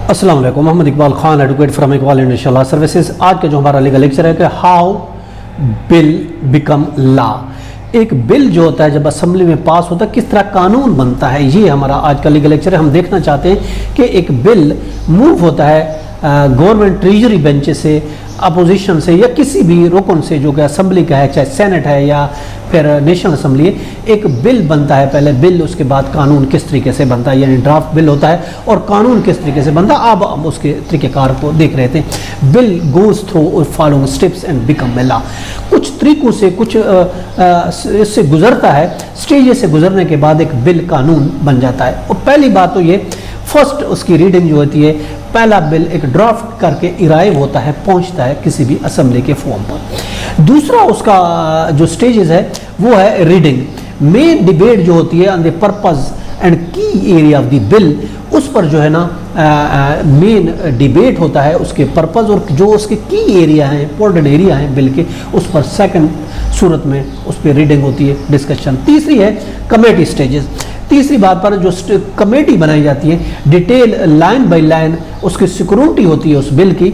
अस्सलाम वालेकुम, Mohammad Iqbal Khan, advocate from Iqbal इंशाल्लाह सर्विसेज। आज का जो हमारा लीगल लेक्चर है कि हाउ बिल बिकम लॉ। एक बिल जो होता है जब असेंबली में पास होता है किस तरह कानून बनता है, ये हमारा आज का लीगल लेक्चर है। हम देखना चाहते हैं कि एक बिल मूव होता है गवर्नमेंट ट्रेजरी बेंच से, अपोजिशन से या किसी भी रुकन से जो कि असेंबली का है, चाहे सेनेट है या फिर नेशनल असेंबली है। एक बिल बनता है, पहले बिल, उसके बाद कानून किस तरीके से बनता है, यानी ड्राफ्ट बिल होता है और कानून किस तरीके से बनता है। अब हम उसके तरीक़ेकार को देख रहे थे। Bill goes through following steps and become a law. कुछ तरीकों से कुछ इससे गुजरता है, स्टेजेस से गुजरने के बाद एक बिल कानून बन जाता है। और पहली बात तो ये, फर्स्ट उसकी रीडिंग जो होती है, पहला बिल एक ड्राफ्ट करके इराइव होता है, पहुंचता है किसी भी असेंबली के फॉर्म पर। दूसरा उसका जो स्टेजेस है वो है रीडिंग। मेन डिबेट जो होती है ऑन द पर्पस एंड की एरिया ऑफ द बिल, उस पर जो है ना मेन डिबेट होता है, उसके पर्पस और जो उसके की एरिया हैं, इंपॉर्टेंट एरिया हैं बिल के, उस पर सेकंड सूरत में उस पर रीडिंग होती है, डिस्कशन। तीसरी है कमेटी स्टेजेस। तीसरी बात पर जो कमेटी बनाई जाती है, डिटेल लाइन बाय लाइन उसकी सिक्योरिटी होती है उस बिल की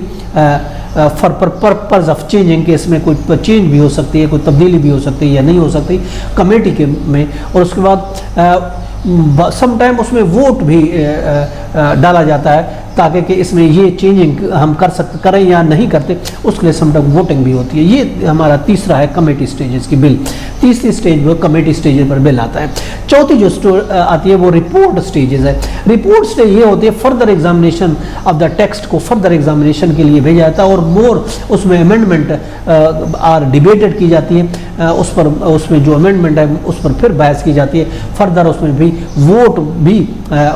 फॉर पर्पज ऑफ चेंजिंग, के इसमें कोई चेंज भी हो सकती है, कोई तब्दीली भी हो सकती है या नहीं हो सकती कमेटी के में। और उसके बाद सम टाइम उसमें वोट भी डाला जाता है ताकि कि इसमें ये चेंजिंग हम करें या नहीं करते, उसके लिए समटाइम वोटिंग भी होती है। ये हमारा तीसरा है कमेटी स्टेजेस की बिल। तीसरी स्टेज वो कमेटी स्टेज पर बिल आता है। चौथी जो आती है वो रिपोर्ट स्टेजेस है। रिपोर्ट स्टेज ये होती है further examination of the text को फर्दर एग्जामिनेशन के लिए भेजा जाता है और मोर उसमें अमेंडमेंट आर डिबेटेड की जाती है, उसमें जो अमेंडमेंट है उस पर फिर बहस की जाती है। फर्दर उसमें भी वोट भी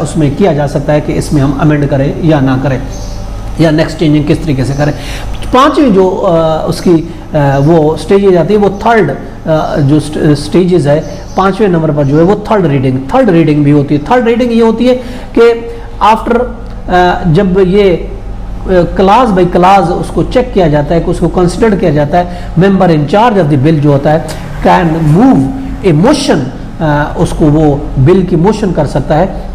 उसमें किया जा सकता है कि इसमें हम अमेंड करें या ना करें, या नेक्स्ट चेंजिंग किस तरीके से करें। पांचवी जो उसकी वो स्टेजेज आती है वो थर्ड जो स्टेजेस है, पांचवें नंबर पर जो है वो थर्ड रीडिंग भी होती है। थर्ड रीडिंग ये होती है कि आफ्टर जब ये क्लास बाई क्लास उसको चेक किया जाता है, कि उसको कंसिडर किया जाता है, member in charge of the bill जो होता है कैन मूव ए मोशन, उसको वो बिल की मोशन कर सकता है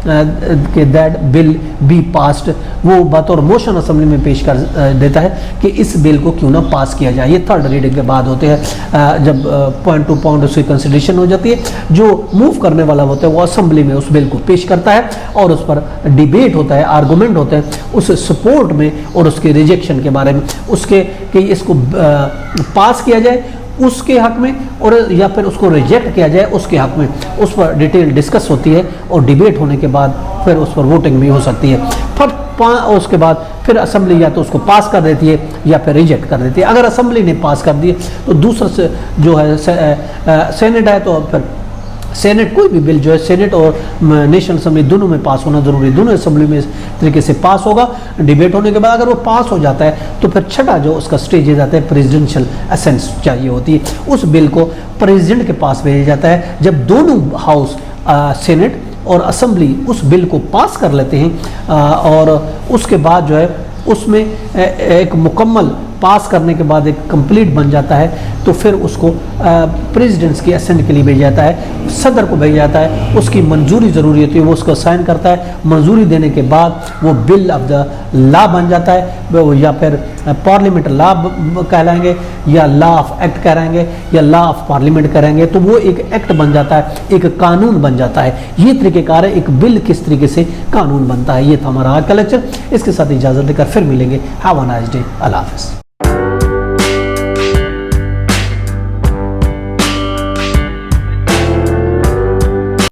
कि दैट बिल बी पास्ड। वो बतौर मोशन असेंबली में पेश कर देता है कि इस बिल को क्यों ना पास किया जाए। ये थर्ड रीडिंग के बाद होते हैं, जब पॉइंट टू पॉइंट उसकी कंसिडरेशन हो जाती है। जो मूव करने वाला होता है वो असेंबली में उस बिल को पेश करता है और उस पर डिबेट होता है, आर्गूमेंट होता है उस सपोर्ट में और उसके रिजेक्शन के बारे में, उसके कि इसको पास किया जाए उसके हक में और या फिर उसको रिजेक्ट किया जाए उसके हक में। उस पर डिटेल डिस्कस होती है और डिबेट होने के बाद फिर उस पर वोटिंग भी हो सकती है। फिर उसके बाद फिर असेंबली या तो उसको पास कर देती है या फिर रिजेक्ट कर देती है। अगर असेंबली ने पास कर दिए तो दूसरा से जो है सेनेट है, तो फिर सेनेट कोई भी बिल जो है सेनेट और नेशनल असेंबली दोनों में पास होना जरूरी है। दोनों असेंबली में इस तरीके से पास होगा। डिबेट होने के बाद अगर वो पास हो जाता है तो फिर छठा जो उसका स्टेज जाता है प्रेसिडेंशियल असेंट चाहिए होती है। उस बिल को प्रेसिडेंट के पास भेजा जाता है। जब दोनों हाउस सेनेट और असेंबली उस बिल को पास कर लेते हैं और उसके बाद जो है उसमें एक मुकम्मल पास करने के बाद एक कंप्लीट बन जाता है, तो फिर उसको प्रेसिडेंट्स की असेंट के लिए भेजा जाता है, सदर को भेजा जाता है। उसकी मंजूरी ज़रूरी होती है, वो उसको साइन करता है। मंजूरी देने के बाद वो बिल ऑफ द लॉ बन जाता है, वो या फिर पार्लियामेंट लॉ कहलाएंगे या लॉ ऑफ एक्ट कहलाएंगे या लॉ ऑफ पार्लियामेंट करेंगे, तो वो एक एक्ट बन जाता है, एक कानून बन जाता है। ये तरीक़ेकार है एक बिल किस तरीके से कानून बनता है। ये था हमारा आज का लेक्चर। इसके साथ इजाज़त देकर फिर मिलेंगे। Have a nice day. अल्लाह हाफ़िज़।